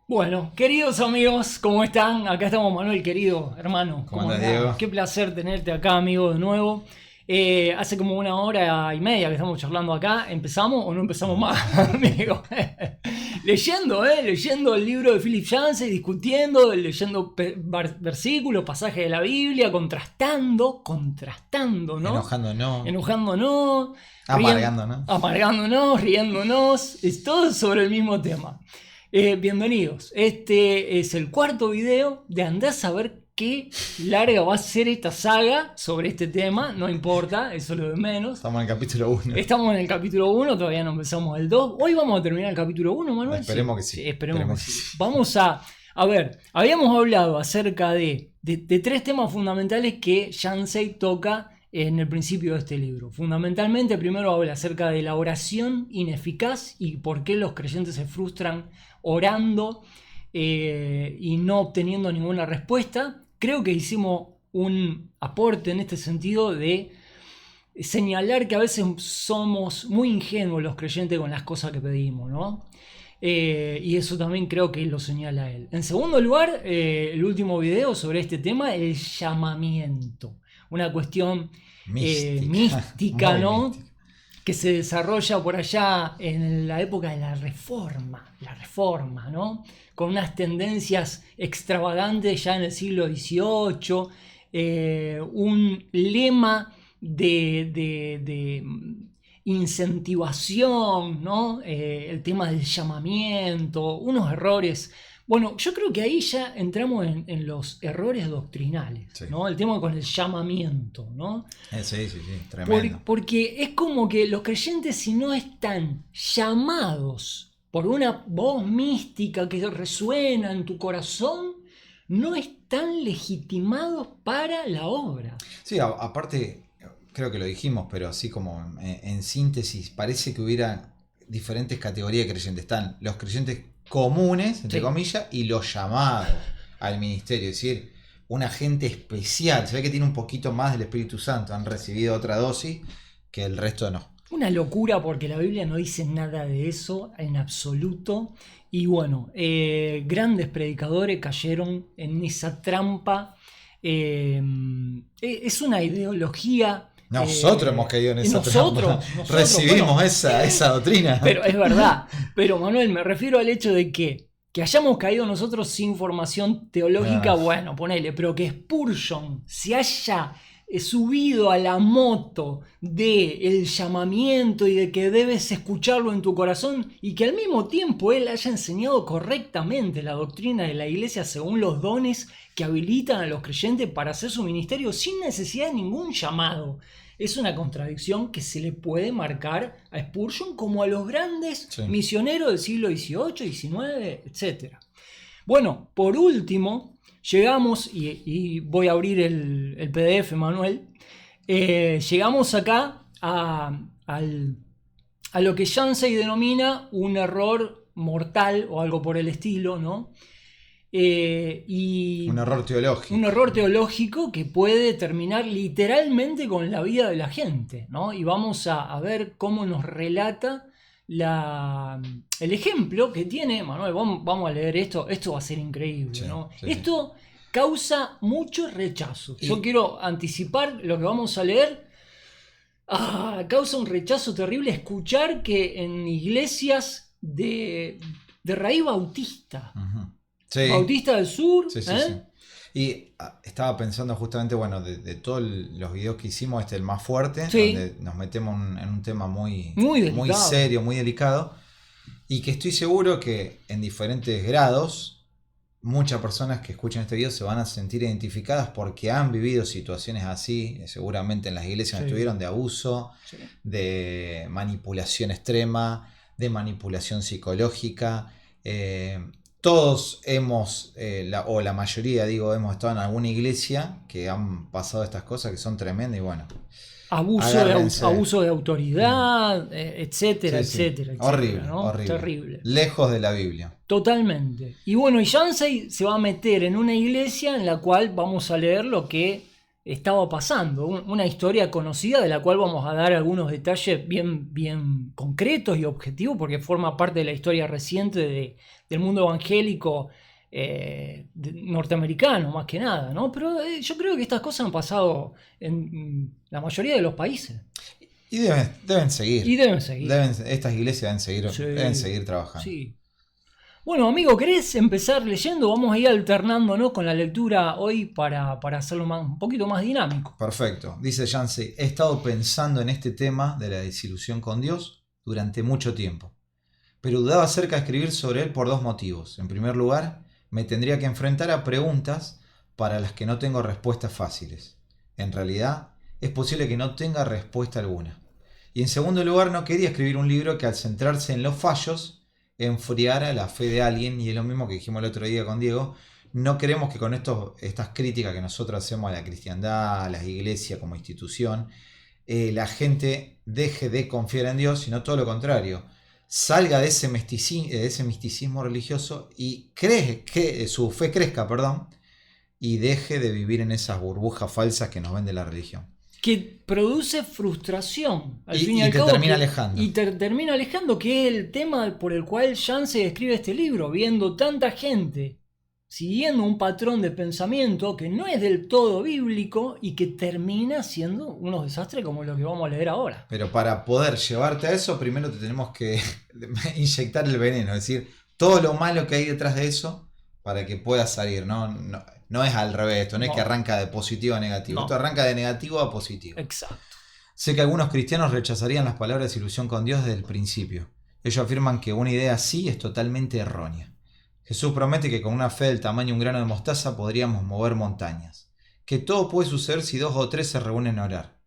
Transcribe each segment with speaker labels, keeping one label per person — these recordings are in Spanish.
Speaker 1: Bueno, queridos amigos, ¿cómo están? Acá estamos, Manuel, querido hermano.
Speaker 2: ¿Cómo andas, Diego?
Speaker 1: Qué placer tenerte acá, amigo, de nuevo. Hace como 1 hora y media que estamos charlando acá. ¿Empezamos o no empezamos más, amigo? Leyendo el libro de Philip Yancey, discutiendo, leyendo versículos, pasajes de la Biblia, contrastando, ¿no? Enojándonos, amargándonos, riéndonos, es todo sobre el mismo tema. Bienvenidos, este es el cuarto video de andá a saber qué larga va a ser esta saga sobre este tema, no importa, eso es lo de menos.
Speaker 2: Estamos en el capítulo 1.
Speaker 1: Estamos en el capítulo 1, todavía no empezamos el 2. Hoy vamos a terminar el capítulo 1, Manuel.
Speaker 2: Esperemos que sí.
Speaker 1: Esperemos que sí. Vamos a ver, habíamos hablado acerca de 3 temas fundamentales que Yancey toca en el principio de este libro. Fundamentalmente, primero habla acerca de la oración ineficaz y por qué los creyentes se frustran orando y no obteniendo ninguna respuesta. Creo que hicimos un aporte en este sentido de señalar que a veces somos muy ingenuos los creyentes con las cosas que pedimos, ¿no? Y eso también creo que lo señala él. En segundo lugar, el último video sobre este tema, el llamamiento. Una cuestión mística, ¿no? Mística. Que se desarrolla por allá en la época de la Reforma, ¿no? Con unas tendencias extravagantes ya en el siglo XVIII, un lema de incentivación, ¿no? El tema del llamamiento, unos errores. Bueno, yo creo que ahí ya entramos en los errores doctrinales, sí, ¿no? El tema con el llamamiento, ¿no?
Speaker 2: Sí, tremendo.
Speaker 1: Porque es como que los creyentes, si no están llamados por una voz mística que resuena en tu corazón, no están legitimados para la obra.
Speaker 2: Sí, aparte, creo que lo dijimos, pero así como en síntesis, parece que hubiera diferentes categorías de creyentes. Están los creyentes comunes, entre comillas, y los llamados al ministerio, es decir, una gente especial, se ve que tiene un poquito más del Espíritu Santo, han recibido otra dosis que el resto no.
Speaker 1: Una locura porque la Biblia no dice nada de eso en absoluto, y bueno, grandes predicadores cayeron en esa trampa. Es una ideología.
Speaker 2: Nosotros hemos caído en esa trampa. Recibimos esa doctrina.
Speaker 1: Pero es verdad. Pero Manuel, me refiero al hecho de que hayamos caído nosotros sin formación teológica, bueno, ponele, pero que Spurgeon se haya subido a la moto del llamamiento y de que debes escucharlo en tu corazón y que al mismo tiempo él haya enseñado correctamente la doctrina de la iglesia según los dones que habilitan a los creyentes para hacer su ministerio sin necesidad de ningún llamado. Es una contradicción que se le puede marcar a Spurgeon como a los grandes misioneros del siglo XVIII, XIX, etc. Bueno, por último, llegamos, y voy a abrir el PDF, Manuel, llegamos acá a lo que Yancey denomina un error mortal o algo por el estilo, ¿no?
Speaker 2: Un error teológico.
Speaker 1: Un error teológico que puede terminar literalmente con la vida de la gente, ¿no? Y vamos a ver cómo nos relata el ejemplo que tiene Manuel. Vamos a leer esto va a ser increíble, ¿no? Esto causa mucho rechazo. Yo quiero anticipar lo que vamos a leer. Causa un rechazo terrible escuchar que en iglesias de raíz bautista, Bautista del Sur,
Speaker 2: Y estaba pensando justamente, bueno, de todos los videos que hicimos, este es el más fuerte, donde nos metemos en un tema muy serio, muy delicado, y que estoy seguro que en diferentes grados muchas personas que escuchan este video se van a sentir identificadas porque han vivido situaciones así, seguramente en las iglesias estuvieron, de abuso, de manipulación extrema, de manipulación psicológica. Todos hemos, o la mayoría digo, hemos estado en alguna iglesia que han pasado estas cosas que son tremendas y bueno.
Speaker 1: Abuso de autoridad, etcétera, etcétera.
Speaker 2: Horrible,
Speaker 1: ¿no?
Speaker 2: horrible.
Speaker 1: Terrible.
Speaker 2: Lejos de la Biblia.
Speaker 1: Totalmente. Y bueno, y Yancey se va a meter en una iglesia en la cual vamos a leer lo que estaba pasando. Una historia conocida de la cual vamos a dar algunos detalles bien concretos y objetivos, porque forma parte de la historia reciente del mundo evangélico norteamericano, más que nada, ¿no? Pero yo creo que estas cosas han pasado en la mayoría de los países.
Speaker 2: Y deben seguir. Estas iglesias deben seguir trabajando.
Speaker 1: Sí. Bueno, amigo, ¿querés empezar leyendo? Vamos a ir alternándonos con la lectura hoy para hacerlo un poquito más dinámico.
Speaker 2: Perfecto. Dice Yancey, he estado pensando en este tema de la desilusión con Dios durante mucho tiempo, pero dudaba acerca de escribir sobre él por dos motivos. En primer lugar, me tendría que enfrentar a preguntas para las que no tengo respuestas fáciles. En realidad, es posible que no tenga respuesta alguna. Y en segundo lugar, no quería escribir un libro que al centrarse en los fallos enfriara la fe de alguien, y es lo mismo que dijimos el otro día con Diego. No queremos que con estas críticas que nosotros hacemos a la cristiandad, a las iglesias como institución, la gente deje de confiar en Dios, sino todo lo contrario, salga de ese misticismo religioso y que su fe crezca, y deje de vivir en esas burbujas falsas que nos vende la religión.
Speaker 1: Que produce frustración.
Speaker 2: Y te termina alejando.
Speaker 1: Y te termina alejando, que es el tema por el cual Yancey escribe este libro, viendo tanta gente siguiendo un patrón de pensamiento que no es del todo bíblico y que termina siendo unos desastres como lo que vamos a leer ahora.
Speaker 2: Pero para poder llevarte a eso, primero te tenemos que inyectar el veneno, es decir, todo lo malo que hay detrás de eso para que puedas salir, no es al revés, esto no es que arranca de positivo a negativo, esto arranca de negativo a positivo.
Speaker 1: Exacto.
Speaker 2: Sé que algunos cristianos rechazarían las palabras de desilusión con Dios desde el principio. Ellos afirman que una idea así es totalmente errónea. Jesús promete que con una fe del tamaño de un grano de mostaza podríamos mover montañas. Que todo puede suceder si 2 o 3 se reúnen a orar.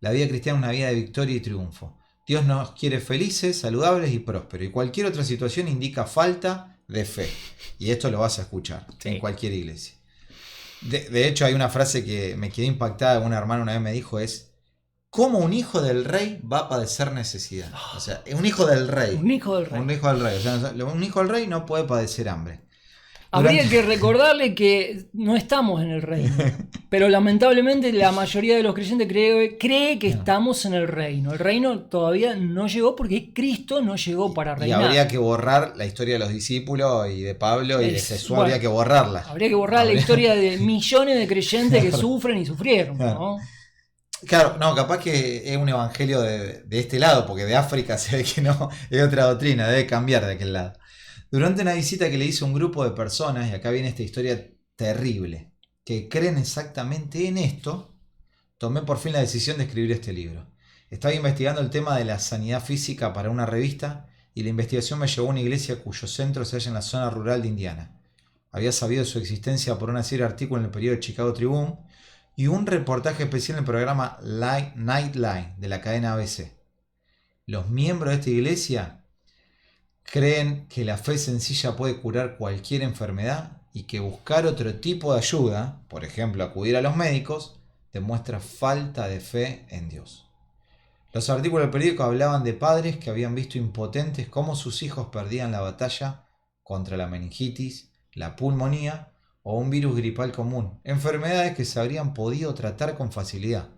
Speaker 2: La vida cristiana es una vida de victoria y triunfo. Dios nos quiere felices, saludables y prósperos. Y cualquier otra situación indica falta de fe. Y esto lo vas a escuchar en cualquier iglesia. De hecho, hay una frase que me quedó impactada. Una hermana una vez me dijo ¿cómo un hijo del rey va a padecer necesidad? O sea, un hijo del rey.
Speaker 1: Un hijo del rey.
Speaker 2: Un hijo del rey. O sea, un hijo del rey no puede padecer hambre.
Speaker 1: Habría que recordarle que no estamos en el reino. Pero lamentablemente la mayoría de los creyentes cree que estamos en el reino. El reino todavía no llegó porque Cristo no llegó para reinar.
Speaker 2: Y habría que borrar la historia de los discípulos y de Pablo y de Jesús. Habría que borrarla.
Speaker 1: Habría que borrar la historia de millones de creyentes que sufren y sufrieron, ¿no?
Speaker 2: Claro, no, capaz que es un evangelio de este lado, porque de África se ve que no, es otra doctrina, debe cambiar de aquel lado. Durante una visita que le hizo un grupo de personas, y acá viene esta historia terrible, que creen exactamente en esto, tomé por fin la decisión de escribir este libro. Estaba investigando el tema de la sanidad física para una revista, y la investigación me llevó a una iglesia cuyo centro se halla en la zona rural de Indiana. Había sabido de su existencia por una serie de artículos en el periódico Chicago Tribune, y un reportaje especial en el programa Nightline de la cadena ABC. Los miembros de esta iglesia creen que la fe sencilla puede curar cualquier enfermedad y que buscar otro tipo de ayuda, por ejemplo acudir a los médicos, demuestra falta de fe en Dios. Los artículos del periódico hablaban de padres que habían visto impotentes cómo sus hijos perdían la batalla contra la meningitis, la pulmonía o un virus gripal común, enfermedades que se habrían podido tratar con facilidad.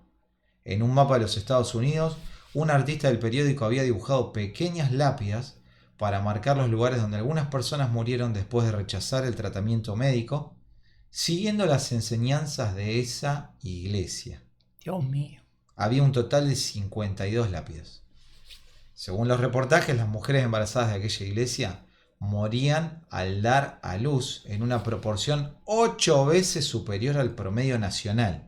Speaker 2: En un mapa de los Estados Unidos, un artista del periódico había dibujado pequeñas lápidas para marcar los lugares donde algunas personas murieron después de rechazar el tratamiento médico, siguiendo las enseñanzas de esa iglesia.
Speaker 1: Dios mío.
Speaker 2: Había un total de 52 lápidas. Según los reportajes, las mujeres embarazadas de aquella iglesia morían al dar a luz en una proporción 8 veces superior al promedio nacional.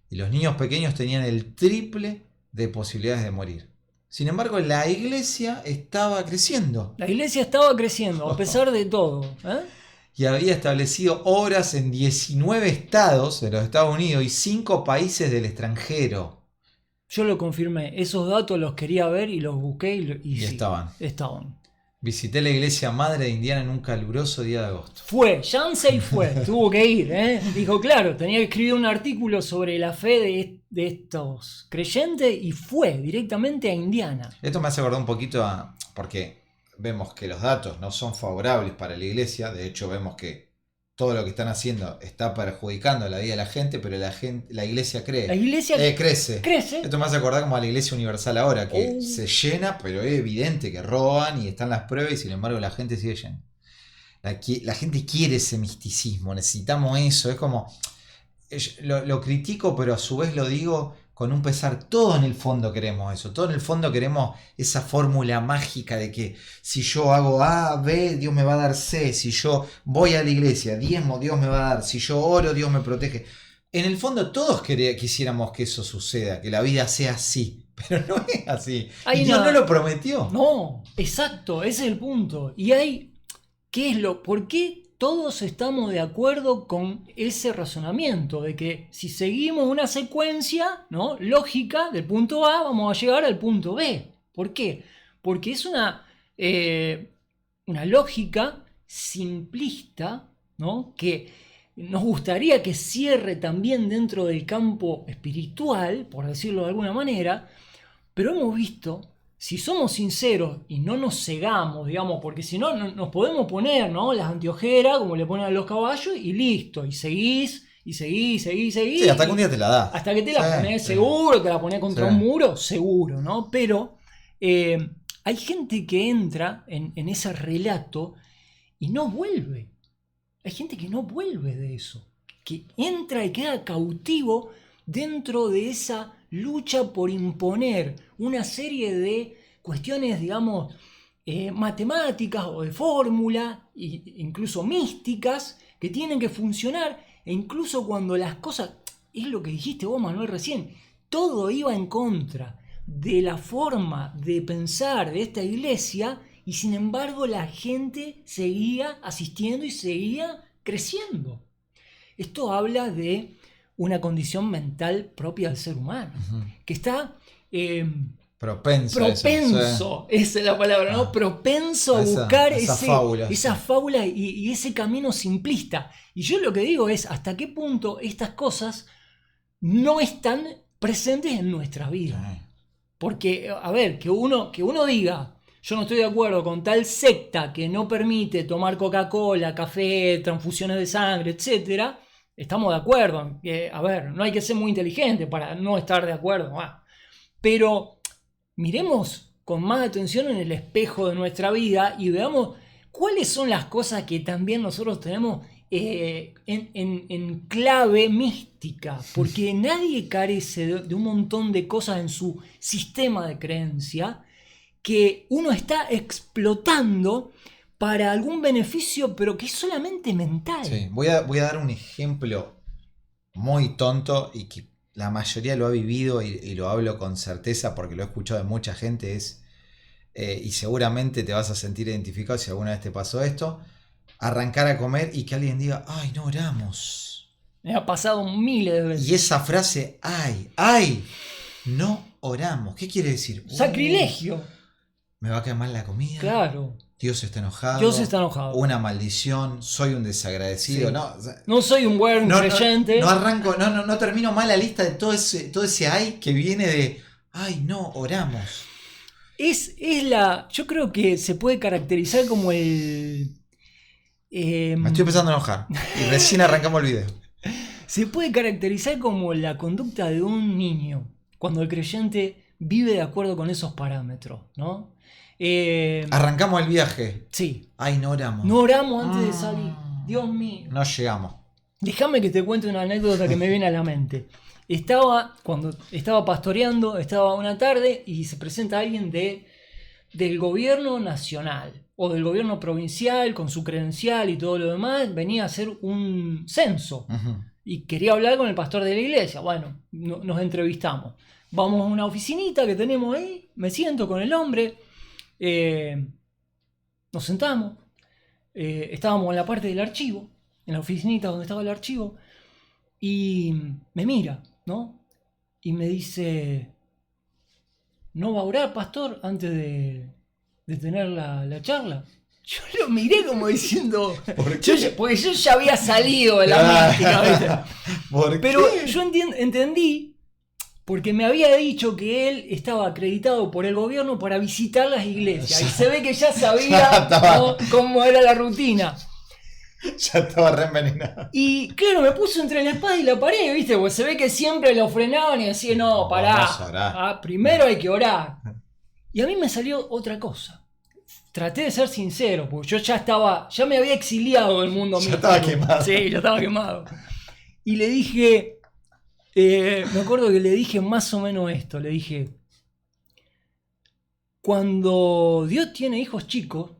Speaker 2: Y los niños pequeños tenían el triple de posibilidades de morir. Sin embargo, la iglesia estaba creciendo.
Speaker 1: La iglesia estaba creciendo, a pesar de todo.
Speaker 2: Y había establecido obras en 19 estados de los Estados Unidos y 5 países del extranjero.
Speaker 1: Yo lo confirmé. Esos datos los quería ver y los busqué y sí, estaban.
Speaker 2: Visité la iglesia madre de Indiana en un caluroso día de agosto.
Speaker 1: Yancey tuvo que ir, Dijo, claro, tenía que escribir un artículo sobre la fe de estos creyentes y fue directamente a Indiana.
Speaker 2: Esto me hace acordar un poquito porque vemos que los datos no son favorables para la iglesia. De hecho, vemos que todo lo que están haciendo está perjudicando la vida de la gente, pero la iglesia crece.
Speaker 1: La iglesia crece.
Speaker 2: Esto me hace acordar como a la iglesia universal ahora, que se llena, pero es evidente que roban y están las pruebas y sin embargo la gente sigue llena. La gente quiere ese misticismo, necesitamos eso, es como... Lo critico, pero a su vez lo digo con un pesar. Todos en el fondo queremos eso. Todos en el fondo queremos esa fórmula mágica de que si yo hago A, B, Dios me va a dar C. Si yo voy a la iglesia, diezmo, Dios me va a dar. Si yo oro, Dios me protege. En el fondo todos quisiéramos que eso suceda, que la vida sea así. Pero no es así. Y Dios no lo prometió.
Speaker 1: No, exacto, ese es el punto. Y ¿por qué todos estamos de acuerdo con ese razonamiento? De que si seguimos una secuencia, ¿no?, lógica del punto A, vamos a llegar al punto B. ¿Por qué? Porque es una lógica simplista, ¿no?, que nos gustaría que cierre también dentro del campo espiritual, por decirlo de alguna manera, pero hemos visto, si somos sinceros y no nos cegamos, digamos, porque si no nos podemos poner, ¿no?, las anteojeras como le ponen a los caballos y listo, y seguís. Sí,
Speaker 2: hasta que un día te la da.
Speaker 1: Hasta que te la pones seguro, te la pones contra un muro, seguro, ¿no? Pero hay gente que entra en ese relato y no vuelve. Hay gente que no vuelve de eso, que entra y queda cautivo dentro de esa lucha por imponer una serie de cuestiones, digamos, matemáticas o de fórmula, incluso místicas, que tienen que funcionar, e incluso cuando las cosas, es lo que dijiste vos, Manuel, recién, todo iba en contra de la forma de pensar de esta iglesia, y sin embargo la gente seguía asistiendo y seguía creciendo. Esto habla de una condición mental propia del ser humano, que está
Speaker 2: propenso,
Speaker 1: esa es la palabra, ¿no? Propenso a buscar esa fábula y ese camino simplista. Y yo lo que digo es, ¿hasta qué punto estas cosas no están presentes en nuestra vida? Porque, a ver, que uno diga, yo no estoy de acuerdo con tal secta que no permite tomar Coca-Cola, café, transfusiones de sangre, etc. Estamos de acuerdo. A ver, no hay que ser muy inteligente para no estar de acuerdo. Pero miremos con más atención en el espejo de nuestra vida y veamos cuáles son las cosas que también nosotros tenemos en clave mística. Porque nadie carece de un montón de cosas en su sistema de creencia que uno está explotando para algún beneficio, pero que es solamente mental.
Speaker 2: Sí, voy a dar un ejemplo muy tonto y que la mayoría lo ha vivido y lo hablo con certeza porque lo he escuchado de mucha gente, y seguramente te vas a sentir identificado si alguna vez te pasó esto, arrancar a comer y que alguien diga, ¡ay, no oramos!
Speaker 1: Me ha pasado miles de veces.
Speaker 2: Y esa frase, ¡ay, no oramos! ¿Qué quiere decir?
Speaker 1: ¡Sacrilegio!
Speaker 2: ¿Me va a caer mal la comida?
Speaker 1: Claro.
Speaker 2: Dios está enojado.
Speaker 1: Dios está enojado.
Speaker 2: Una maldición. Soy un desagradecido. Sí.
Speaker 1: No soy un buen creyente.
Speaker 2: No termino mal la lista de todo ese ay que viene de ay, no, oramos.
Speaker 1: Yo creo que se puede caracterizar como el.
Speaker 2: Me estoy empezando a enojar. Y recién arrancamos el video.
Speaker 1: Se puede caracterizar como la conducta de un niño. Cuando el creyente vive de acuerdo con esos parámetros, ¿no?
Speaker 2: Arrancamos el viaje.
Speaker 1: Sí.
Speaker 2: Ay, no oramos.
Speaker 1: No oramos antes de salir. Dios mío.
Speaker 2: No llegamos.
Speaker 1: Déjame que te cuente una anécdota que me viene a la mente. Cuando estaba pastoreando, estaba una tarde y se presenta alguien del gobierno nacional o del gobierno provincial con su credencial y todo lo demás. Venía a hacer un censo y quería hablar con el pastor de la iglesia. Bueno, nos entrevistamos. Vamos a una oficinita que tenemos ahí. Me siento con el hombre. Nos sentamos, estábamos en la parte del archivo, en la oficinita donde estaba el archivo, y me mira, ¿no? Y me dice, ¿no va a orar, pastor, antes de tener la charla? Yo lo miré como diciendo, porque yo ya había salido de la mística, ¿viste? Pero yo entendí. Porque me había dicho que él estaba acreditado por el gobierno para visitar las iglesias. Y se ve que ya sabía, ¿no?, cómo era la rutina.
Speaker 2: Ya estaba re envenenado.
Speaker 1: Y claro, me puso entre la espada y la pared, ¿viste? Porque se ve que siempre lo frenaban y decían, no, pará. Primero hay que orar. Y a mí me salió otra cosa. Traté de ser sincero, porque yo ya me había exiliado del mundo místico.
Speaker 2: Ya estaba quemado.
Speaker 1: Sí, ya estaba quemado. Y le dije, me acuerdo que le dije más o menos esto, le dije, cuando Dios tiene hijos chicos,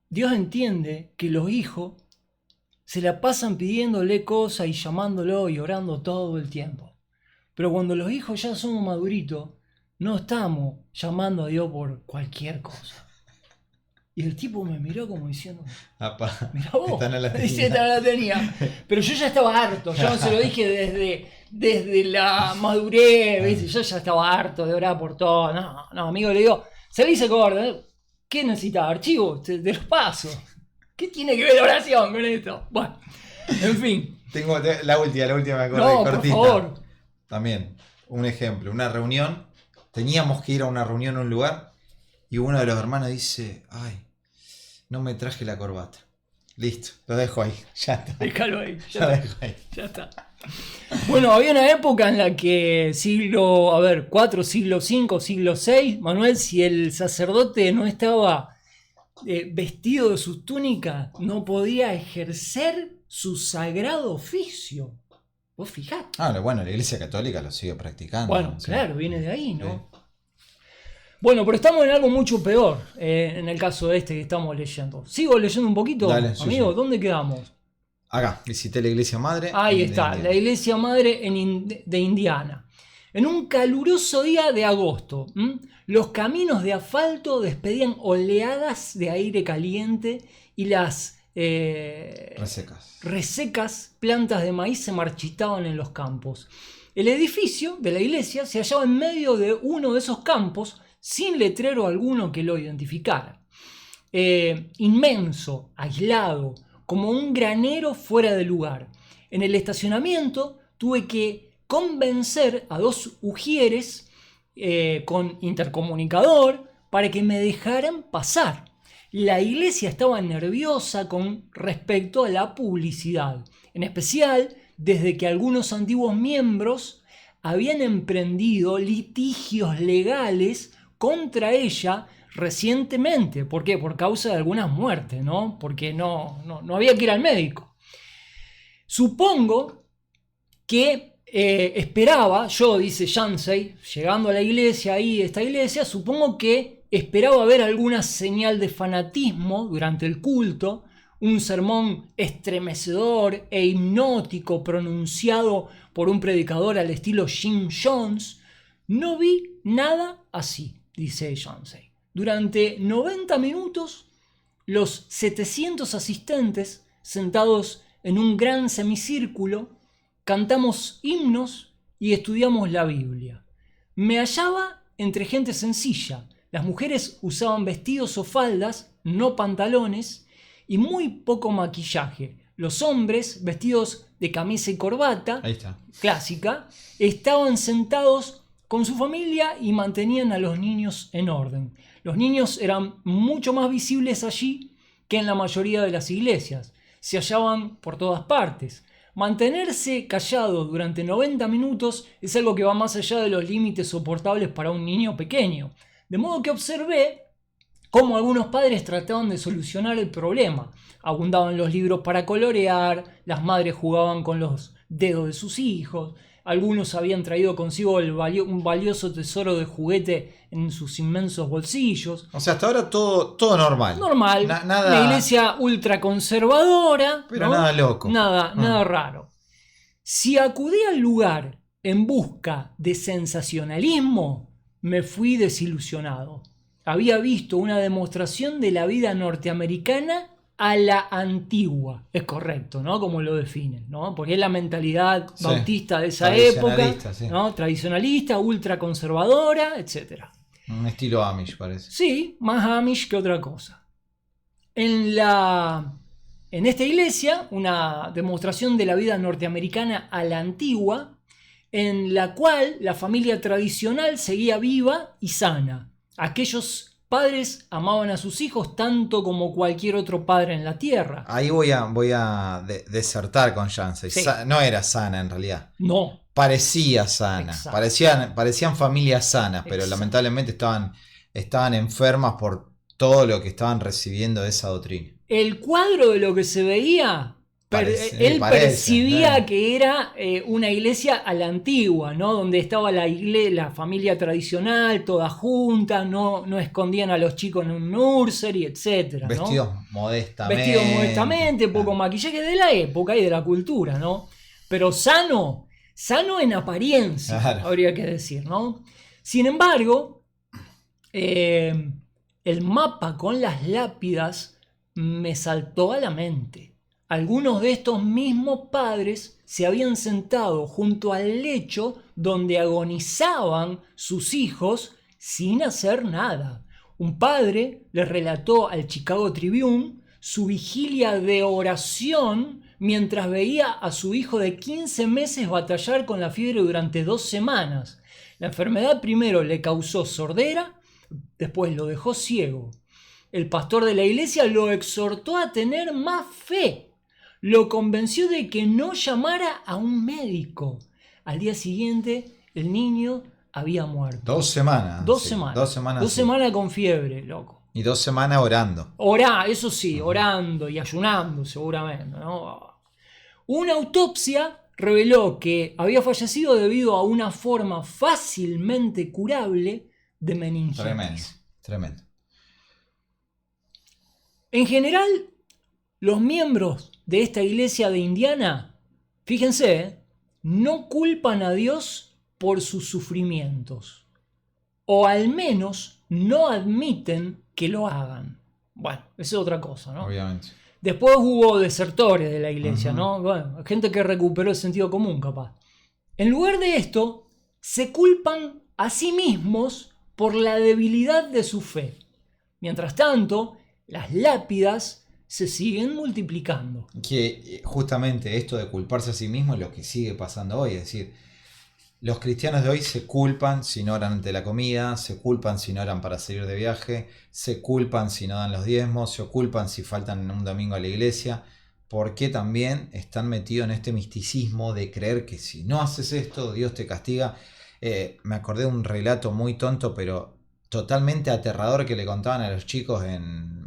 Speaker 1: Dios entiende que los hijos se la pasan pidiéndole cosas y llamándolo y orando todo el tiempo. Pero cuando los hijos ya somos maduritos, no estamos llamando a Dios por cualquier cosa. Y el tipo me miró como diciendo, mirá vos,
Speaker 2: esta no la
Speaker 1: tenía. Pero yo ya estaba harto, yo se lo dije desde la madurez, ¿viste? Yo ya estaba harto de orar por todo. No, amigo, le digo, salí ese cobarde, ¿qué necesitas? ¿Archivos? Te los paso. ¿Qué tiene que ver la oración con esto? Bueno, en fin.
Speaker 2: Tengo la última me acordé,
Speaker 1: no,
Speaker 2: cortita.
Speaker 1: Por favor.
Speaker 2: También, un ejemplo, una reunión. Teníamos que ir a una reunión a un lugar y uno de los hermanos dice, ay, no me traje la corbata. Listo, lo dejo ahí, ya está.
Speaker 1: Déjalo ahí, ya está. Bueno, había una época en la que siglo 4, siglo 5, siglo 6, Manuel, si el sacerdote no estaba vestido de su túnica, no podía ejercer su sagrado oficio. ¿Vos fijás?
Speaker 2: Bueno, la Iglesia Católica lo sigue practicando.
Speaker 1: Bueno, ¿sí? Claro, viene de ahí, ¿no? Sí. Bueno, pero estamos en algo mucho peor, en el caso de este que estamos leyendo. ¿Sigo leyendo un poquito? Dale, amigo, sí. ¿Dónde quedamos?
Speaker 2: Acá, visité la Iglesia Madre.
Speaker 1: Ahí está, la Iglesia Madre de Indiana. En un caluroso día de agosto, los caminos de asfalto despedían oleadas de aire caliente y las resecas plantas de maíz se marchitaban en los campos. El edificio de la iglesia se hallaba en medio de uno de esos campos, sin letrero alguno que lo identificara. Inmenso, aislado, como un granero fuera de lugar. En el estacionamiento tuve que convencer a 2 ujieres con intercomunicador para que me dejaran pasar. La iglesia estaba nerviosa con respecto a la publicidad, en especial desde que algunos antiguos miembros habían emprendido litigios legales contra ella recientemente. ¿Por qué? Por causa de algunas muertes, ¿no? Porque no había que ir al médico. Supongo que esperaba, yo, dice Yancey, llegando a la iglesia, esta iglesia, supongo que esperaba ver alguna señal de fanatismo durante el culto, un sermón estremecedor e hipnótico pronunciado por un predicador al estilo Jim Jones. No vi nada así, dice Yancey. Durante 90 minutos, los 700 asistentes, sentados en un gran semicírculo, cantamos himnos y estudiamos la Biblia. Me hallaba entre gente sencilla. Las mujeres usaban vestidos o faldas, no pantalones, y muy poco maquillaje. Los hombres, vestidos de camisa y corbata, clásica, estaban sentados con su familia y mantenían a los niños en orden. Los niños eran mucho más visibles allí que en la mayoría de las iglesias. Se hallaban por todas partes. Mantenerse callado durante 90 minutos es algo que va más allá de los límites soportables para un niño pequeño. De modo que observé cómo algunos padres trataban de solucionar el problema. Abundaban los libros para colorear, las madres jugaban con los dedos de sus hijos, algunos habían traído consigo un valioso tesoro de juguete en sus inmensos bolsillos.
Speaker 2: O sea, hasta ahora todo normal.
Speaker 1: Normal. Nada... Una iglesia ultraconservadora.
Speaker 2: Pero ¿no? Nada loco.
Speaker 1: Nada raro. Si acudí al lugar en busca de sensacionalismo, me fui desilusionado. Había visto una demostración de la vida norteamericana a la antigua. Es correcto, ¿no? Como lo definen, ¿no? Porque es la mentalidad bautista de esa época, sí. ¿No? Tradicionalista, ultraconservadora, etc.
Speaker 2: Un estilo Amish, parece.
Speaker 1: Sí, más Amish que otra cosa. En esta iglesia, una demostración de la vida norteamericana a la antigua, en la cual la familia tradicional seguía viva y sana. Aquellos padres amaban a sus hijos tanto como cualquier otro padre en la tierra.
Speaker 2: Ahí voy a desertar con Yancey. Sí. No era sana en realidad.
Speaker 1: No.
Speaker 2: Parecía sana. Parecían familias sanas, pero lamentablemente estaban enfermas por todo lo que estaban recibiendo de esa doctrina.
Speaker 1: El cuadro de lo que se veía, él percibía que era una iglesia a la antigua, ¿no? Donde estaba la familia tradicional, toda junta, no escondían a los chicos en un nursery, etc.
Speaker 2: Vestidos modestamente.
Speaker 1: Poco maquillaje de la época y de la cultura, ¿no? Pero sano en apariencia, claro, habría que decir, ¿no? Sin embargo, el mapa con las lápidas me saltó a la mente. Algunos de estos mismos padres se habían sentado junto al lecho donde agonizaban sus hijos sin hacer nada. Un padre le relató al Chicago Tribune su vigilia de oración mientras veía a su hijo de 15 meses batallar con la fiebre durante 2 semanas. La enfermedad primero le causó sordera, después lo dejó ciego. El pastor de la iglesia lo exhortó a tener más fe. Lo convenció de que no llamara a un médico. Al día siguiente, el niño había muerto.
Speaker 2: 2 semanas.
Speaker 1: 2 semanas.
Speaker 2: 2 semanas.
Speaker 1: 2 semanas con fiebre, loco.
Speaker 2: Y 2 semanas orando.
Speaker 1: Eso sí, orando y ayunando seguramente, ¿no? Una autopsia reveló que había fallecido debido a una forma fácilmente curable de meningitis.
Speaker 2: Tremendo.
Speaker 1: En general, los miembros de esta iglesia de Indiana, fíjense, no culpan a Dios por sus sufrimientos. O al menos no admiten que lo hagan. Bueno, eso es otra cosa, ¿no?
Speaker 2: Obviamente.
Speaker 1: Después hubo desertores de la iglesia, ¿no? Bueno, gente que recuperó el sentido común, capaz. En lugar de esto, se culpan a sí mismos por la debilidad de su fe. Mientras tanto, las lápidas se siguen multiplicando.
Speaker 2: Que justamente esto de culparse a sí mismo es lo que sigue pasando hoy. Es decir, los cristianos de hoy se culpan si no oran ante la comida, se culpan si no oran para salir de viaje, se culpan si no dan los diezmos, se culpan si faltan un domingo a la iglesia, porque también están metidos en este misticismo de creer que si no haces esto, Dios te castiga. Me acordé de un relato muy tonto, pero totalmente aterrador que le contaban a los chicos en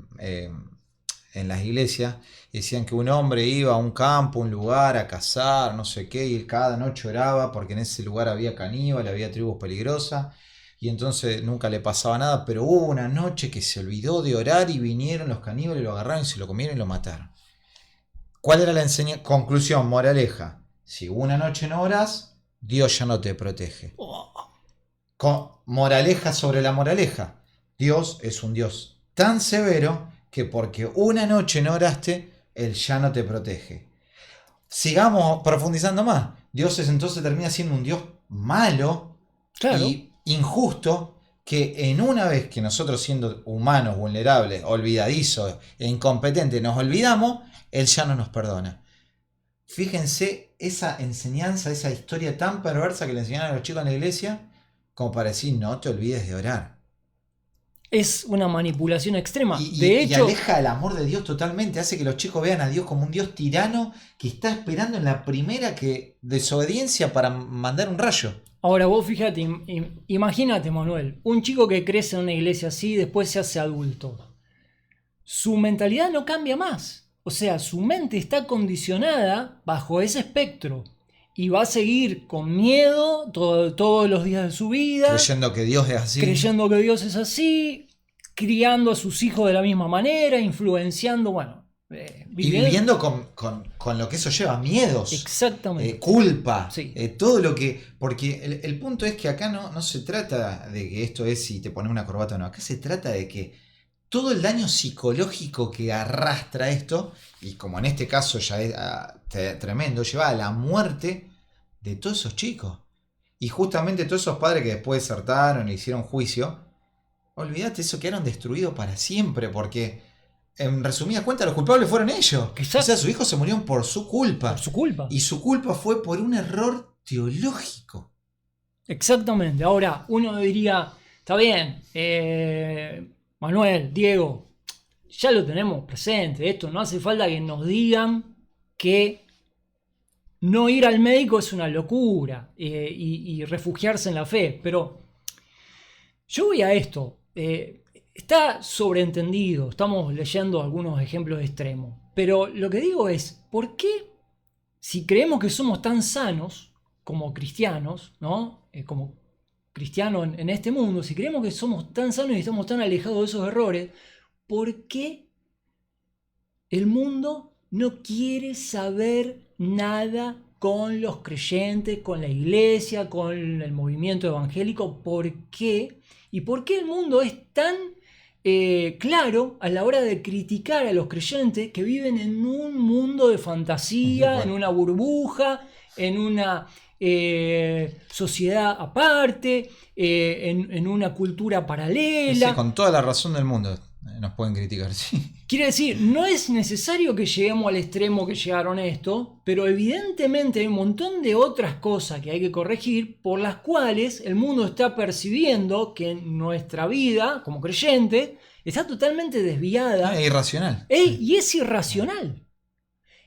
Speaker 2: las iglesias. Decían que un hombre iba a un campo, un lugar, a cazar, no sé qué, y cada noche oraba porque en ese lugar había caníbales, había tribus peligrosas, y entonces nunca le pasaba nada, pero hubo una noche que se olvidó de orar y vinieron los caníbales, lo agarraron, se lo comieron y lo mataron. ¿Cuál era la enseñanza? Conclusión, moraleja: si una noche no orás, Dios ya no te protege. Moraleja sobre la moraleja: Dios es un Dios tan severo que porque una noche no oraste, Él ya no te protege. Sigamos profundizando más. Dios entonces termina siendo un Dios malo, claro, y injusto, que en una vez que nosotros, siendo humanos, vulnerables, olvidadizos e incompetentes, nos olvidamos, Él ya no nos perdona. Fíjense esa enseñanza, esa historia tan perversa que le enseñaron a los chicos en la iglesia, como para decir: no te olvides de orar.
Speaker 1: Es una manipulación extrema.
Speaker 2: De hecho, y aleja el amor de Dios totalmente. Hace que los chicos vean a Dios como un Dios tirano que está esperando en la primera desobediencia para mandar un rayo.
Speaker 1: Ahora vos fíjate, imagínate, Manuel, un chico que crece en una iglesia así y después se hace adulto. Su mentalidad no cambia más. O sea, su mente está condicionada bajo ese espectro. Y va a seguir con miedo todos los días de su vida.
Speaker 2: Creyendo que Dios es así.
Speaker 1: Criando a sus hijos de la misma manera, influenciando,
Speaker 2: y viviendo con lo que eso lleva: miedos.
Speaker 1: Exactamente.
Speaker 2: Culpa.
Speaker 1: Sí.
Speaker 2: Todo lo que... Porque el punto es que acá no se trata de que esto es si te pones una corbata o no. Acá se trata de que todo el daño psicológico que arrastra esto, y como en este caso ya es tremendo, lleva a la muerte de todos esos chicos. Y justamente todos esos padres que después desertaron e hicieron juicio, olvídate, eso quedaron destruidos para siempre, porque en resumidas cuentas los culpables fueron ellos.
Speaker 1: Exacto.
Speaker 2: O sea, sus hijos se murieron por su culpa.
Speaker 1: Por su culpa.
Speaker 2: Y su culpa fue por un error teológico.
Speaker 1: Exactamente. Ahora, uno diría, está bien, Manuel, Diego, ya lo tenemos presente. Esto no hace falta que nos digan que no ir al médico es una locura y refugiarse en la fe. Pero yo voy a esto. Está sobreentendido. Estamos leyendo algunos ejemplos extremos. Pero lo que digo es, ¿por qué si creemos que somos tan sanos como cristianos, ¿no? Como cristianos en este mundo, si creemos que somos tan sanos y estamos tan alejados de esos errores, ¿por qué el mundo no quiere saber nada con los creyentes, con la iglesia, con el movimiento evangélico? ¿Por qué? ¿Y por qué el mundo es tan claro a la hora de criticar a los creyentes que viven en un mundo de fantasía, en una burbuja, en una sociedad aparte, en una cultura paralela?
Speaker 2: Sí, con toda la razón del mundo nos pueden criticar, sí.
Speaker 1: Quiere decir, no es necesario que lleguemos al extremo que llegaron estos, pero evidentemente hay un montón de otras cosas que hay que corregir por las cuales el mundo está percibiendo que nuestra vida como creyente está totalmente desviada.
Speaker 2: Es irracional.
Speaker 1: Y es irracional.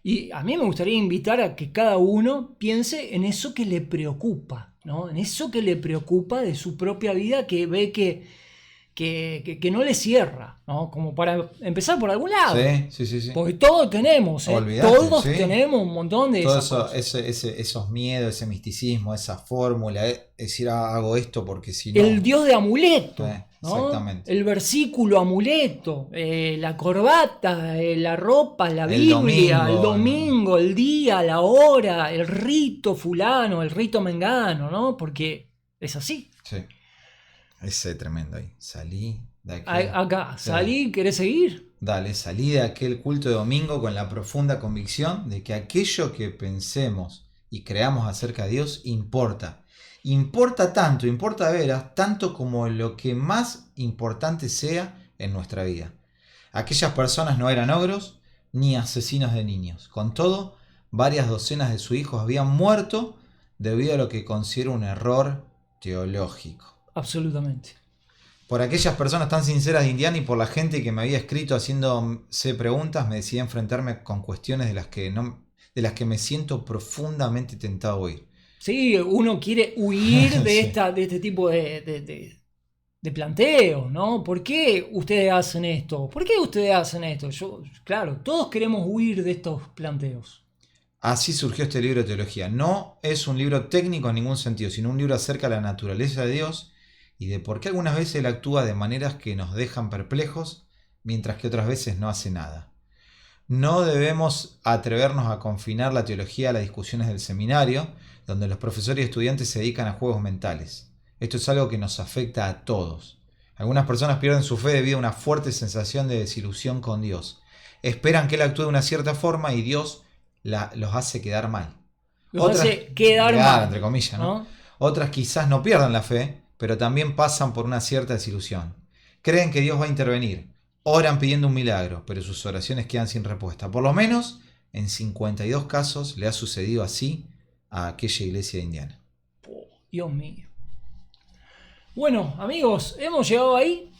Speaker 1: Y a mí me gustaría invitar a que cada uno piense en eso que le preocupa, ¿no? En eso que le preocupa de su propia vida, que ve que no le cierra, ¿no? Como para empezar por algún lado.
Speaker 2: Sí.
Speaker 1: Porque todos tenemos, todos tenemos un montón de
Speaker 2: esos miedos, ese misticismo, esa fórmula, es decir, hago esto porque si no...
Speaker 1: El Dios de amuleto, ¿no?
Speaker 2: Exactamente.
Speaker 1: El versículo amuleto, la corbata, la ropa, la Biblia, el domingo, el día, la hora, el rito fulano, el rito mengano, ¿no? Porque es así.
Speaker 2: Sí. Ese tremendo ahí. Salí de
Speaker 1: aquel... ¿querés seguir?
Speaker 2: Dale, salí de aquel culto de domingo con la profunda convicción de que aquello que pensemos y creamos acerca de Dios importa. Importa tanto, importa de veras, tanto como lo que más importante sea en nuestra vida. Aquellas personas no eran ogros ni asesinos de niños. Con todo, varias docenas de sus hijos habían muerto debido a lo que considero un error teológico.
Speaker 1: Absolutamente.
Speaker 2: Por aquellas personas tan sinceras de Indiana y por la gente que me había escrito haciéndose preguntas, me decidí a enfrentarme con cuestiones de las que me siento profundamente tentado hoy.
Speaker 1: Sí, uno quiere huir de este tipo de planteos, ¿no? ¿Por qué ustedes hacen esto? ¿Por qué ustedes hacen esto? Claro, todos queremos huir de estos planteos.
Speaker 2: Así surgió este libro de teología. No es un libro técnico en ningún sentido, sino un libro acerca de la naturaleza de Dios y de por qué algunas veces Él actúa de maneras que nos dejan perplejos, mientras que otras veces no hace nada. No debemos atrevernos a confinar la teología a las discusiones del seminario, donde los profesores y estudiantes se dedican a juegos mentales. Esto es algo que nos afecta a todos. Algunas personas pierden su fe debido a una fuerte sensación de desilusión con Dios. Esperan que Él actúe de una cierta forma y Dios los hace quedar mal.
Speaker 1: Hace quedar mal,
Speaker 2: entre comillas, ¿no? Otras quizás no pierdan la fe, pero también pasan por una cierta desilusión. Creen que Dios va a intervenir. Oran pidiendo un milagro, pero sus oraciones quedan sin respuesta. Por lo menos en 52 casos le ha sucedido así a aquella iglesia de Indiana.
Speaker 1: Dios mío. Bueno, amigos, hemos llegado ahí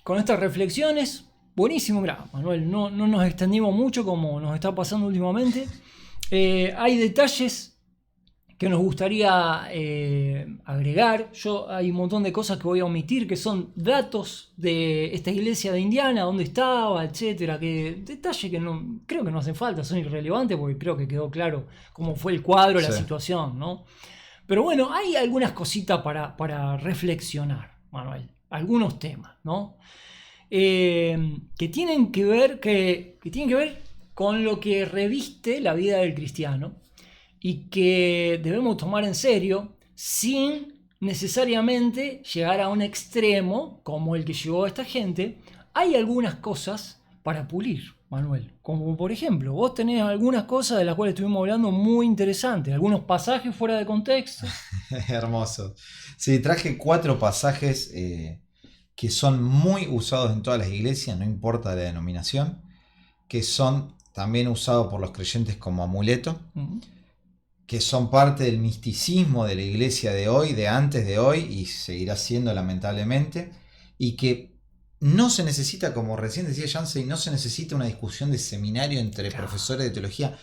Speaker 1: con estas reflexiones. Buenísimo, mirá, Manuel, no nos extendimos mucho como nos está pasando últimamente. Hay detalles que nos gustaría agregar. Hay un montón de cosas que voy a omitir, que son datos de esta iglesia de Indiana, dónde estaba, etcétera. Detalles que no, creo que no hacen falta, son irrelevantes porque creo que quedó claro cómo fue el cuadro, la situación, ¿no? Pero bueno, hay algunas cositas para reflexionar, Manuel. Algunos temas, ¿no? Que tienen que ver con lo que reviste la vida del cristiano y que debemos tomar en serio sin necesariamente llegar a un extremo como el que llegó a esta gente. Hay algunas cosas para pulir, Manuel, como por ejemplo, vos tenés algunas cosas de las cuales estuvimos hablando muy interesantes, algunos pasajes fuera de contexto.
Speaker 2: Hermoso. Sí, traje 4 pasajes que son muy usados en todas las iglesias, no importa la denominación, que son también usados por los creyentes como amuleto, que son parte del misticismo de la iglesia de hoy, de antes de hoy, y seguirá siendo lamentablemente, y que no se necesita, como recién decía Yancey, no se necesita una discusión de seminario entre profesores de teología.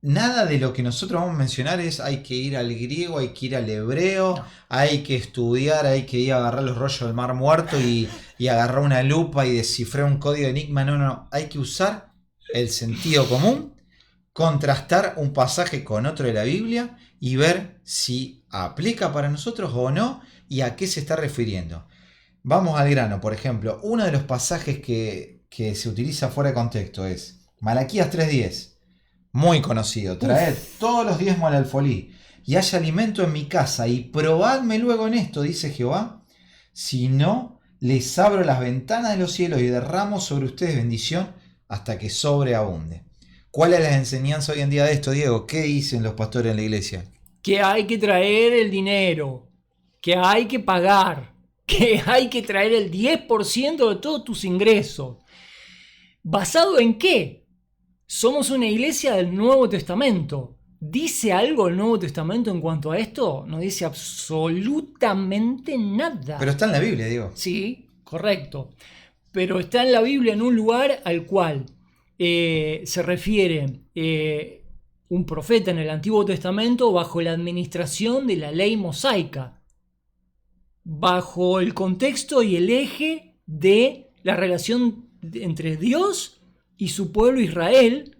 Speaker 2: Nada de lo que nosotros vamos a mencionar es hay que ir al griego, hay que ir al hebreo, hay que estudiar, hay que ir a agarrar los rollos del Mar Muerto y agarrar una lupa y descifrar un código de enigma. No. Hay que usar el sentido común, contrastar un pasaje con otro de la Biblia y ver si aplica para nosotros o no y a qué se está refiriendo. Vamos al grano, por ejemplo, uno de los pasajes que se utiliza fuera de contexto es Malaquías 3:10. Muy conocido. Traed todos los diezmos al alfolí y haya alimento en mi casa y probadme luego en esto, dice Jehová. Si no, les abro las ventanas de los cielos y derramo sobre ustedes bendición hasta que sobreabunde. ¿Cuál es la enseñanza hoy en día de esto, Diego? ¿Qué dicen los pastores en la iglesia?
Speaker 1: Que hay que traer el dinero, que hay que pagar, que hay que traer el 10% de todos tus ingresos. ¿Basado en qué? Somos una iglesia del Nuevo Testamento. ¿Dice algo el Nuevo Testamento en cuanto a esto? No dice absolutamente nada.
Speaker 2: Pero está en la Biblia, Diego.
Speaker 1: Sí, correcto. Pero está en la Biblia en un lugar al cual se refiere un profeta en el Antiguo Testamento bajo la administración de la ley mosaica, bajo el contexto y el eje de la relación entre Dios y su pueblo Israel,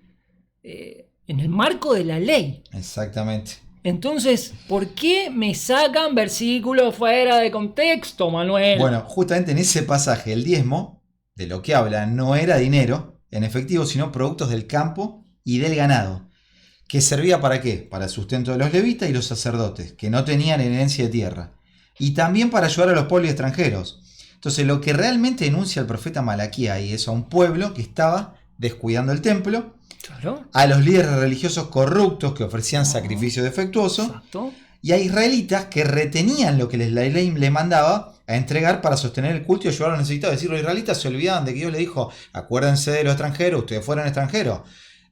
Speaker 1: en el marco de la ley.
Speaker 2: Exactamente.
Speaker 1: Entonces, ¿por qué me sacan versículos fuera de contexto, Manuel?
Speaker 2: Bueno, justamente en ese pasaje, el diezmo, de lo que habla, no era dinero en efectivo, sino productos del campo y del ganado. ¿Que servía para qué? Para el sustento de los levitas y los sacerdotes, que no tenían herencia de tierra. Y también para ayudar a los pueblos extranjeros. Entonces, lo que realmente denuncia el profeta Malaquías ahí es a un pueblo que estaba descuidando el templo,
Speaker 1: claro,
Speaker 2: a los líderes religiosos corruptos que ofrecían sacrificios defectuosos,
Speaker 1: exacto,
Speaker 2: y a israelitas que retenían lo que la ley le mandaba a entregar para sostener el culto y ayudar a los necesitados. Es decir, los israelitas se olvidaban de que Dios les dijo, acuérdense de los extranjeros, ustedes fueron extranjeros,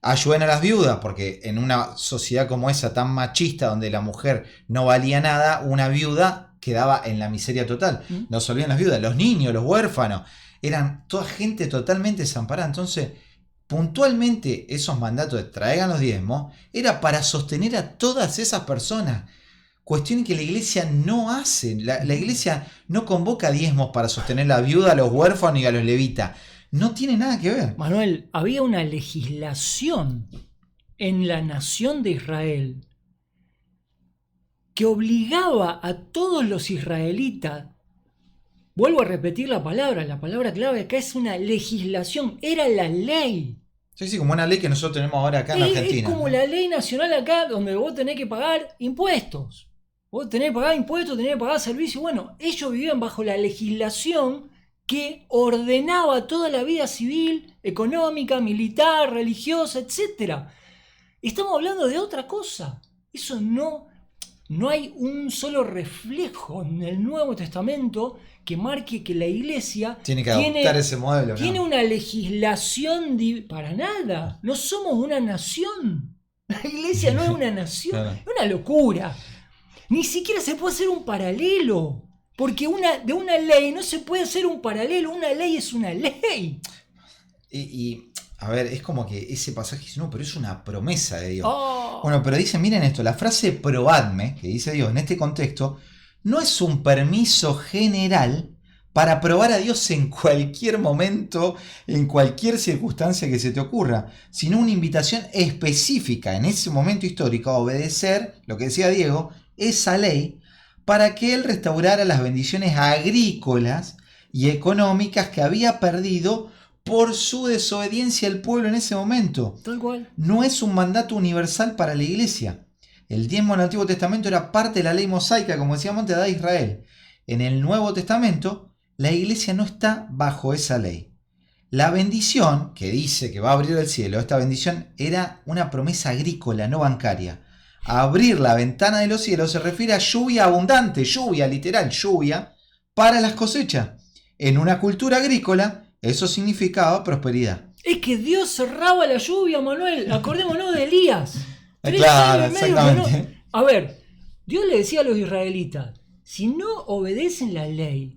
Speaker 2: ayuden a las viudas, porque en una sociedad como esa tan machista, donde la mujer no valía nada, una viuda quedaba en la miseria total. No se olviden las viudas, los niños, los huérfanos, eran toda gente totalmente desamparada. Entonces, puntualmente esos mandatos de traigan los diezmos era para sostener a todas esas personas. Cuestión que la iglesia no hace. La iglesia no convoca diezmos para sostener a la viuda, a los huérfanos y a los levitas. No tiene nada que ver.
Speaker 1: Manuel, había una legislación en la nación de Israel que obligaba a todos los israelitas, vuelvo a repetir la palabra clave acá es una legislación, era la ley.
Speaker 2: Sí, como una ley que nosotros tenemos ahora acá en Argentina.
Speaker 1: Es como la ley nacional acá, donde vos tenés que pagar impuestos. Vos tenés que pagar impuestos, tenés que pagar servicios. Bueno, ellos vivían bajo la legislación que ordenaba toda la vida civil, económica, militar, religiosa, etc. Estamos hablando de otra cosa. Eso no hay un solo reflejo en el Nuevo Testamento que marque que la iglesia
Speaker 2: tiene que adoptar ese modelo.
Speaker 1: Tiene una legislación para nada. No somos una nación. La iglesia no es una nación. Claro. Es una locura. Ni siquiera se puede hacer un paralelo. Porque de una ley no se puede hacer un paralelo. Una ley es una ley.
Speaker 2: Y a ver, es como que ese pasaje dice, no, pero es una promesa de Dios. Bueno, pero dice, miren esto, la frase probadme, que dice Dios en este contexto, no es un permiso general para probar a Dios en cualquier momento, en cualquier circunstancia que se te ocurra, sino una invitación específica en ese momento histórico a obedecer, lo que decía Diego, esa ley, para que Él restaurara las bendiciones agrícolas y económicas que había perdido por su desobediencia al pueblo en ese momento.
Speaker 1: Tal cual.
Speaker 2: No es un mandato universal para la iglesia. El diezmo en el Antiguo Testamento era parte de la ley mosaica, como decíamos antes, de Israel. En el Nuevo Testamento, la iglesia no está bajo esa ley. La bendición, que dice que va a abrir el cielo, esta bendición era una promesa agrícola, no bancaria. Abrir la ventana de los cielos se refiere a lluvia abundante, lluvia, literal, lluvia, para las cosechas. En una cultura agrícola, eso significaba prosperidad.
Speaker 1: Es que Dios cerraba la lluvia, Manuel. Acordémonos de Elías.
Speaker 2: Claro, exactamente.
Speaker 1: A ver, Dios le decía a los israelitas, si no obedecen la ley,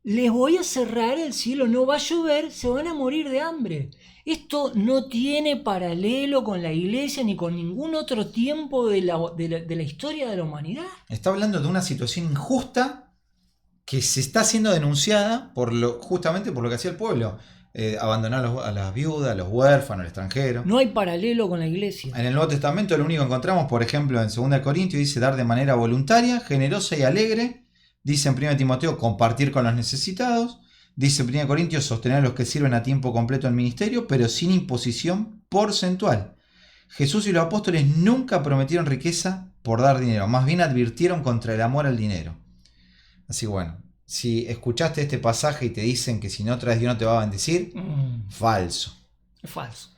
Speaker 1: les voy a cerrar el cielo, no va a llover, se van a morir de hambre. Esto no tiene paralelo con la iglesia ni con ningún otro tiempo de la historia de la humanidad.
Speaker 2: Está hablando de una situación injusta que se está siendo denunciada justamente por lo que hacía el pueblo. Abandonar a las viudas, a los huérfanos, al extranjero.
Speaker 1: No hay paralelo con la iglesia.
Speaker 2: En el Nuevo Testamento lo único que encontramos, por ejemplo, en 2 Corintios dice dar de manera voluntaria, generosa y alegre. Dice en 1 Timoteo compartir con los necesitados. Dice en 1 Corintios sostener a los que sirven a tiempo completo el ministerio, pero sin imposición porcentual. Jesús y los apóstoles nunca prometieron riqueza por dar dinero, más bien advirtieron contra el amor al dinero. Así bueno, si escuchaste este pasaje y te dicen que si no traes Dios no te va a bendecir, falso.
Speaker 1: Es falso.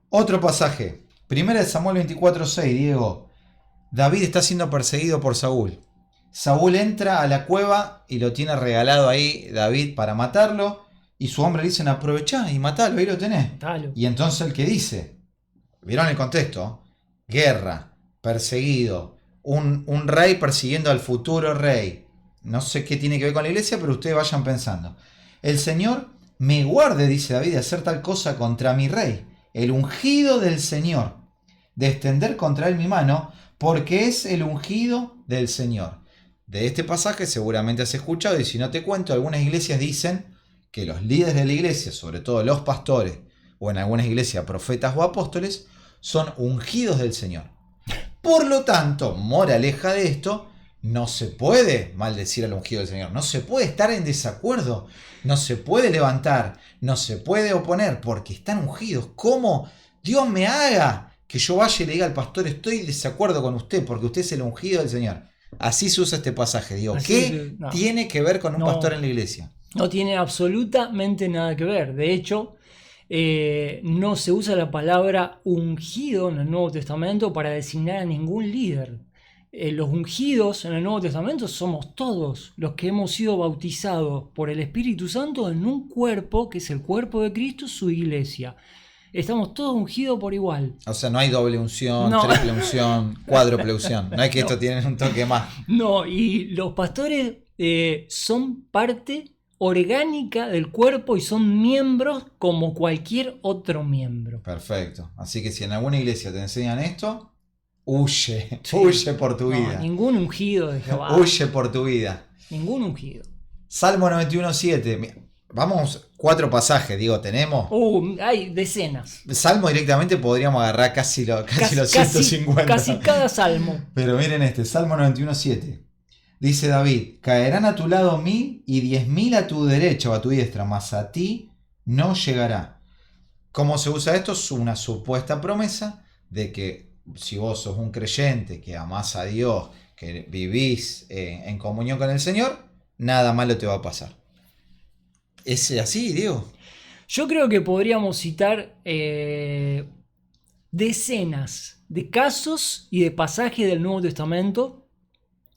Speaker 2: Otro pasaje, 1 Samuel 24:6, Diego. David está siendo perseguido por Saúl. Saúl entra a la cueva y lo tiene regalado ahí David para matarlo. Y su hombre le dicen aprovechá y matalo, ahí lo tenés.
Speaker 1: Matalo.
Speaker 2: Y entonces el que dice, ¿vieron el contexto? Guerra, perseguido, un rey persiguiendo al futuro rey. No sé qué tiene que ver con la iglesia, pero ustedes vayan pensando. El Señor me guarde, dice David, de hacer tal cosa contra mi rey, el ungido del Señor, de extender contra él mi mano, porque es el ungido del Señor. De este pasaje seguramente has escuchado, y si no te cuento, algunas iglesias dicen que los líderes de la iglesia, sobre todo los pastores, o en algunas iglesias profetas o apóstoles, son ungidos del Señor. Por lo tanto, moraleja de esto, no se puede maldecir al ungido del Señor, no se puede estar en desacuerdo, no se puede levantar, no se puede oponer, porque están ungidos. ¿Cómo Dios me haga que yo vaya y le diga al pastor, estoy en desacuerdo con usted, porque usted es el ungido del Señor? Así se usa este pasaje. Digo, ¿qué tiene que ver con un pastor en la iglesia?
Speaker 1: No tiene absolutamente nada que ver. De hecho, no se usa la palabra ungido en el Nuevo Testamento para designar a ningún líder. Los ungidos en el Nuevo Testamento somos todos los que hemos sido bautizados por el Espíritu Santo en un cuerpo que es el cuerpo de Cristo, su iglesia. Estamos todos ungidos por igual.
Speaker 2: O sea, no hay doble unción, triple unción, cuádruple unción. No es que esto tiene un toque más.
Speaker 1: No, y los pastores son parte orgánica del cuerpo y son miembros como cualquier otro miembro.
Speaker 2: Perfecto. Así que si en alguna iglesia te enseñan esto, huye, huye por tu vida.
Speaker 1: Ningún ungido de Jehová.
Speaker 2: Huye por tu vida.
Speaker 1: Ningún ungido.
Speaker 2: Salmo 91:7. Vamos, 4 pasajes, digo, tenemos.
Speaker 1: Hay decenas.
Speaker 2: Salmo directamente podríamos agarrar casi los 150.
Speaker 1: Casi cada salmo.
Speaker 2: Pero miren este, Salmo 91:7. Dice David, caerán a tu lado 1000 y 10.000 a tu derecha o a tu diestra, mas a ti no llegará. ¿Cómo se usa esto? Es una supuesta promesa de que si vos sos un creyente, que amás a Dios, que vivís en comunión con el Señor, nada malo te va a pasar. ¿Es así, Diego?
Speaker 1: Yo creo que podríamos citar decenas de casos y de pasajes del Nuevo Testamento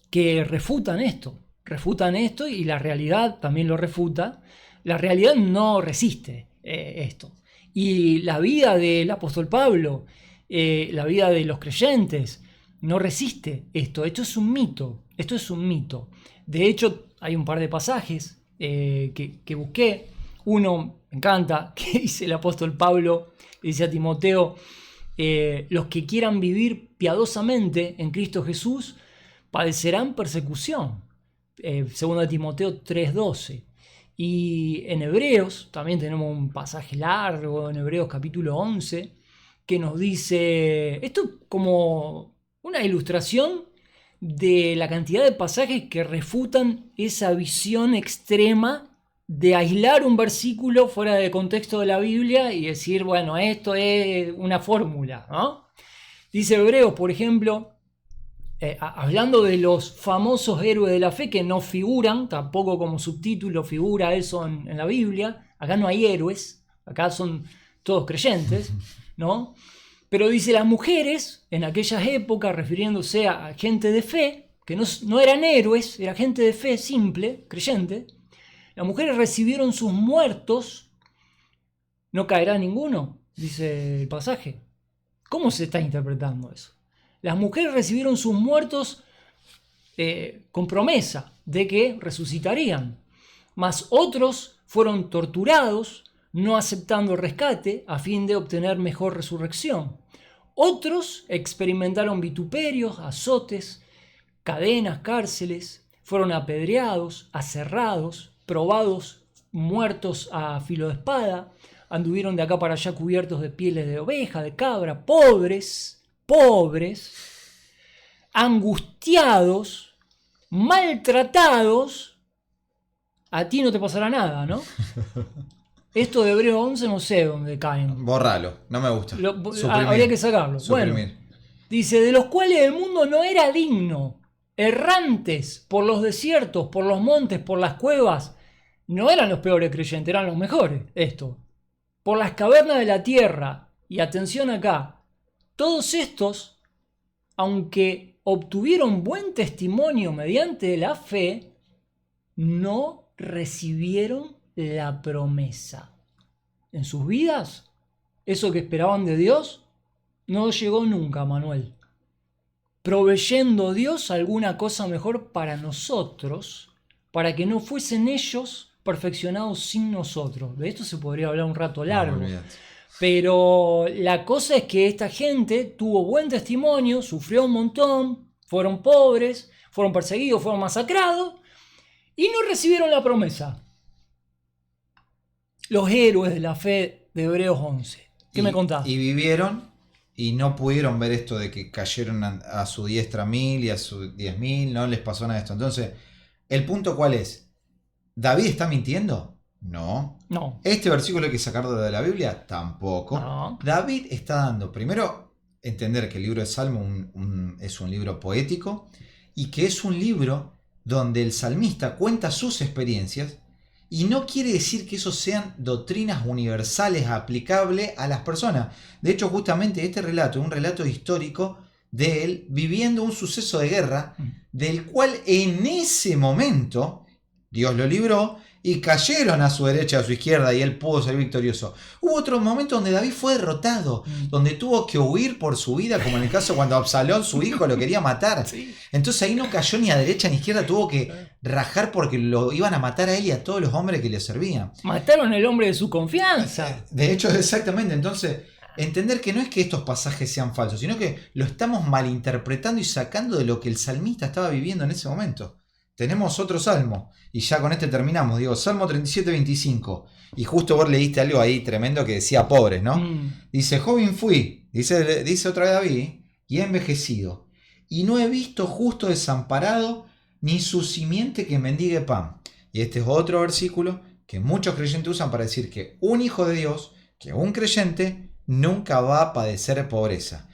Speaker 1: que refutan esto y la realidad también lo refuta. La realidad no resiste esto. Y la vida del apóstol Pablo, la vida de los creyentes, no resiste esto. Esto es un mito. De hecho, hay un par de pasajes que busqué. Uno me encanta, que dice el apóstol Pablo, dice a Timoteo, los que quieran vivir piadosamente en Cristo Jesús padecerán persecución. 2 Timoteo 3:12. Y en Hebreos también tenemos un pasaje largo, en Hebreos capítulo 11, que nos dice, esto como una ilustración de la cantidad de pasajes que refutan esa visión extrema de aislar un versículo fuera del contexto de la Biblia y decir, bueno, esto es una fórmula, ¿no? Dice Hebreos, por ejemplo, hablando de los famosos héroes de la fe que no figuran, tampoco como subtítulo figura eso en la Biblia, acá no hay héroes, acá son todos creyentes, ¿no? Pero dice las mujeres, en aquellas épocas, refiriéndose a gente de fe, que no eran héroes, era gente de fe simple, creyente, las mujeres recibieron sus muertos, no caerá ninguno, dice el pasaje. ¿Cómo se está interpretando eso? Las mujeres recibieron sus muertos con promesa de que resucitarían. mas otros fueron torturados, no aceptando rescate a fin de obtener mejor resurrección. Otros experimentaron vituperios, azotes, cadenas, cárceles, fueron apedreados, aserrados, probados, muertos a filo de espada, anduvieron de acá para allá cubiertos de pieles de oveja, de cabra, pobres, angustiados, maltratados. A ti no te pasará nada, ¿no? Esto de Hebreo 11 no sé dónde caen.
Speaker 2: Borralo, no me gusta.
Speaker 1: Habría que sacarlo.
Speaker 2: Suprimir.
Speaker 1: Bueno, dice, de los cuales el mundo no era digno, errantes por los desiertos, por los montes, por las cuevas. No eran los peores creyentes, eran los mejores. Esto. Por las cavernas de la tierra. Y atención acá. Todos estos, aunque obtuvieron buen testimonio mediante la fe, no recibieron la promesa. En sus vidas, eso que esperaban de Dios no llegó nunca, Manuel. Proveyendo Dios alguna cosa mejor para nosotros, para que no fuesen ellos perfeccionados sin nosotros. De esto se podría hablar un rato largo. Pero la cosa es que esta gente tuvo buen testimonio, sufrió un montón, fueron pobres, fueron perseguidos, fueron masacrados y no recibieron la promesa. Los héroes de la fe de Hebreos 11. ¿Qué me contás?
Speaker 2: Y vivieron y no pudieron ver esto de que cayeron a su diestra 1000 y a su 10.000, no les pasó nada de esto. Entonces, ¿el punto cuál es? ¿David está mintiendo? No. ¿Este versículo hay que sacarlo de la Biblia? Tampoco.
Speaker 1: No.
Speaker 2: David está dando, primero, entender que el libro de Salmo es un libro poético y que es un libro donde el salmista cuenta sus experiencias y no quiere decir que eso sean doctrinas universales aplicables a las personas. De hecho, justamente este relato es un relato histórico de él viviendo un suceso de guerra del cual en ese momento Dios lo libró y cayeron a su derecha, a su izquierda y él pudo ser victorioso. Hubo otro momento donde David fue derrotado, donde tuvo que huir por su vida, como en el caso cuando Absalón, su hijo, lo quería matar. Sí. Entonces ahí no cayó ni a derecha ni a izquierda, tuvo que rajar porque lo iban a matar a él y a todos los hombres que le servían.
Speaker 1: Mataron al hombre de su confianza.
Speaker 2: De hecho, exactamente. Entonces, entender que no es que estos pasajes sean falsos, sino que lo estamos malinterpretando y sacando de lo que el salmista estaba viviendo en ese momento. Tenemos otro salmo, y ya con este terminamos, digo, Salmo 37:25, y justo vos leíste algo ahí tremendo que decía pobres, ¿no? Dice, joven fui, dice otra vez David, y he envejecido, y no he visto justo desamparado, ni su simiente que mendigue pan. Y este es otro versículo que muchos creyentes usan para decir que un hijo de Dios, que un creyente, nunca va a padecer pobreza.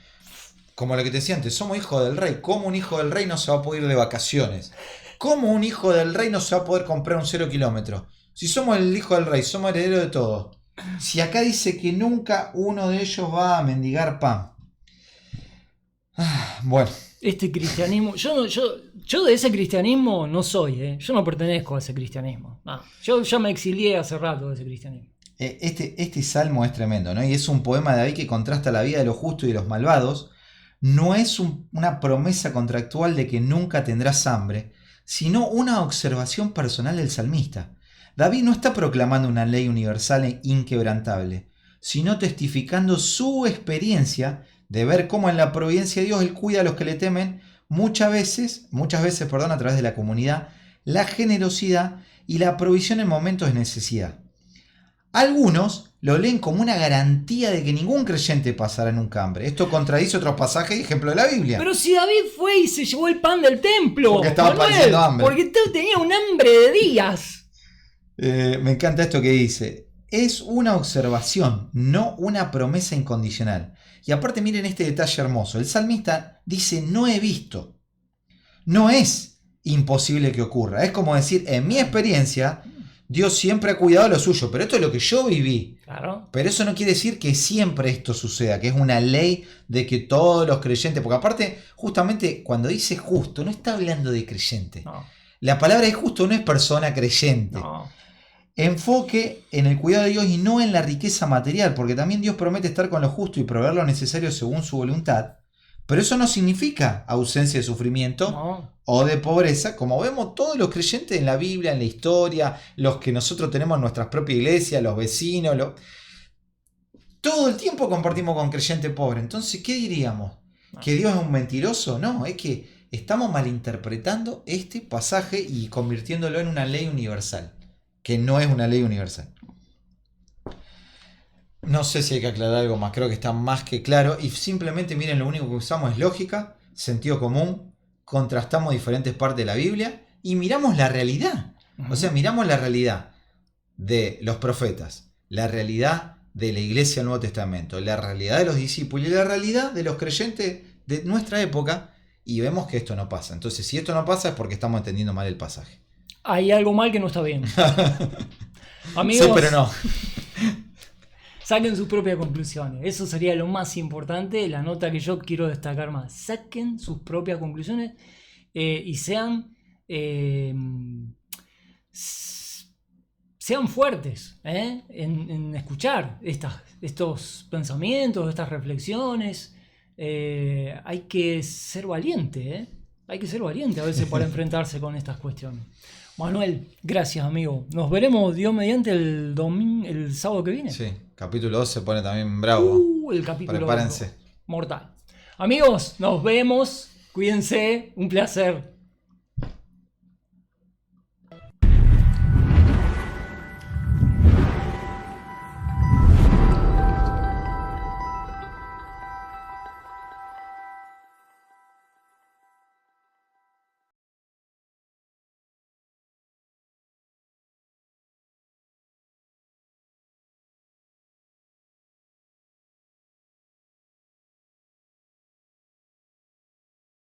Speaker 2: Como lo que te decía antes, somos hijos del rey, ¿cómo un hijo del rey no se va a poder ir de vacaciones? ¿Cómo un hijo del rey no se va a poder comprar un 0 kilómetro? Si somos el hijo del rey, somos herederos de todo. Si acá dice que nunca uno de ellos va a mendigar pan. Bueno.
Speaker 1: Este cristianismo, yo de ese cristianismo no soy, yo no pertenezco a ese cristianismo. Yo ya me exilié hace rato de ese cristianismo.
Speaker 2: Este salmo es tremendo, ¿no? Y es un poema de David que contrasta la vida de los justos y de los malvados. No es una promesa contractual de que nunca tendrás hambre, sino una observación personal del salmista. David no está proclamando una ley universal e inquebrantable, sino testificando su experiencia de ver cómo en la providencia de Dios Él cuida a los que le temen, muchas veces, a través de la comunidad, la generosidad y la provisión en momentos de necesidad. Algunos lo leen como una garantía de que ningún creyente pasará nunca hambre. Esto contradice otros pasajes y ejemplos de la Biblia.
Speaker 1: Pero si David fue y se llevó el pan del templo.
Speaker 2: Porque estaba padeciendo hambre.
Speaker 1: Porque tenía un hambre de días.
Speaker 2: Me encanta esto que dice. Es una observación, no una promesa incondicional. Y aparte miren este detalle hermoso. El salmista dice no he visto. No es imposible que ocurra. Es como decir, en mi experiencia, Dios siempre ha cuidado lo suyo, pero esto es lo que yo viví.
Speaker 1: Claro.
Speaker 2: Pero eso no quiere decir que siempre esto suceda, que es una ley de que todos los creyentes, porque aparte, justamente cuando dice justo, no está hablando de creyente.
Speaker 1: No.
Speaker 2: La palabra de justo no es persona creyente.
Speaker 1: No.
Speaker 2: Enfoque en el cuidado de Dios y no en la riqueza material, porque también Dios promete estar con lo justo y proveer lo necesario según su voluntad, Pero eso no significa ausencia de sufrimiento o de pobreza, como vemos todos los creyentes en la Biblia, en la historia, los que nosotros tenemos en nuestras propias iglesias, los vecinos, todo el tiempo compartimos con creyentes pobres. Entonces, ¿qué diríamos? ¿Que Dios es un mentiroso? No, es que estamos malinterpretando este pasaje y convirtiéndolo en una ley universal, que no es una ley universal. No sé si hay que aclarar algo más, creo que está más que claro. Y simplemente, miren, lo único que usamos es lógica, sentido común, contrastamos diferentes partes de la Biblia y miramos la realidad. O sea, miramos la realidad de los profetas, la realidad de la iglesia del Nuevo Testamento, la realidad de los discípulos y la realidad de los creyentes de nuestra época, y vemos que esto no pasa. Entonces, si esto no pasa es porque estamos entendiendo mal el pasaje.
Speaker 1: Hay algo mal que no está bien. Amigos,
Speaker 2: sí, pero no.
Speaker 1: Saquen sus propias conclusiones. Eso sería lo más importante, la nota que yo quiero destacar más. Saquen sus propias conclusiones y sean fuertes en escuchar estos pensamientos, estas reflexiones. Hay que ser valiente. Hay que ser valiente a veces para enfrentarse con estas cuestiones. Manuel, gracias, amigo. Nos veremos, Dios mediante, el sábado que viene.
Speaker 2: Sí, capítulo 2 se pone también bravo.
Speaker 1: El capítulo
Speaker 2: Prepárense.
Speaker 1: 2. Mortal. Amigos, nos vemos. Cuídense. Un placer.